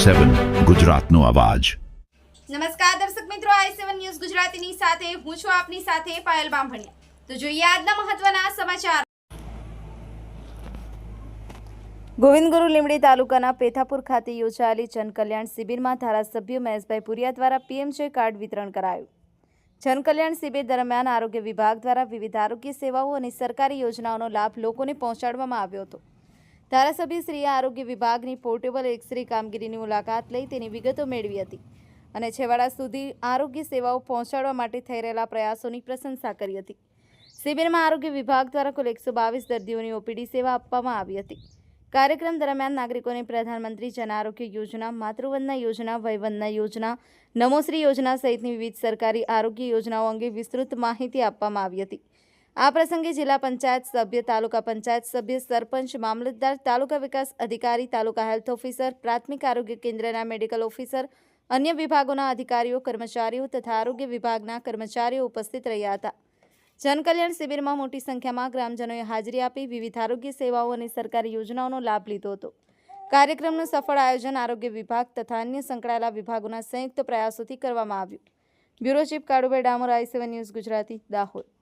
i7 ગુજરાતનો અવાજ। નમસ્કાર દર્શક મિત્રો, i7 ન્યૂઝ ગુજરાતીની સાથે હું છું આપની સાથે પાયલ બામભણિયા। તો જોઈએ આજના મહત્વના સમાચાર। ગોવિંદગુરુ લીંબડી તાલુકાના પેથાપુર ખાતે યોજાયેલી જનકલ્યાણ શિબિરમાં ધારાસભ્ય મહેશભાઈ પુરિયા દ્વારા પીએમજે કાર્ડ વિતરણ કરાયું। જનકલ્યાણ શિબિર દરમિયાન આરોગ્ય વિભાગ દ્વારા વિવિધ આરોગ્ય સેવાઓ અને સરકારી યોજનાઓનો લાભ લોકોને પહોંચાડવામાં આવ્યો હતો। ધારાસભ્યશ્રીએ આરોગ્ય વિભાગની પોર્ટેબલ એક્સરે કામગીરીની મુલાકાત લઈ તેની વિગતો મેળવી હતી અને છેવાડા સુધી આરોગ્ય સેવાઓ પહોંચાડવા માટે થઈ રહેલા પ્રયાસોની પ્રશંસા કરી હતી। શિબિરમાં આરોગ્ય વિભાગ દ્વારા કુલ 122 દર્દીઓની ઓપીડી સેવા આપવામાં આવી હતી। કાર્યક્રમ દરમિયાન નાગરિકોને પ્રધાનમંત્રી જન આરોગ્ય યોજના, માતૃવંદના યોજના, વયવંદના યોજના, નમોશ્રી યોજના સહિતની વિવિધ સરકારી આરોગ્ય યોજનાઓ અંગે વિસ્તૃત માહિતી આપવામાં આવી હતી। આ પ્રસંગે જિલ્લા પંચાયત સભ્ય, તાલુકા પંચાયત સભ્ય, સરપંચ, મામલતદાર, તાલુકા વિકાસ અધિકારી, તાલુકા હેલ્થ ઓફિસર, પ્રાથમિક આરોગ્ય કેન્દ્રના મેડિકલ ઓફિસર, અન્ય વિભાગોના અધિકારીઓ, કર્મચારીઓ તથા આરોગ્ય વિભાગના કર્મચારીઓ ઉપસ્થિત રહ્યા હતા। જનકલ્યાણ શિબિરમાં મોટી સંખ્યામાં ગ્રામજનોએ હાજરી આપી વિવિધ આરોગ્ય સેવાઓ અને સરકારી યોજનાઓનો લાભ લીધો હતો। કાર્યક્રમનું સફળ આયોજન આરોગ્ય વિભાગ તથા અન્ય સંકળાયેલા વિભાગોના સંયુક્ત પ્રયાસોથી કરવામાં આવ્યું। Bureau chief Kalubhai Damor, i7 news Gujarati, Dahod.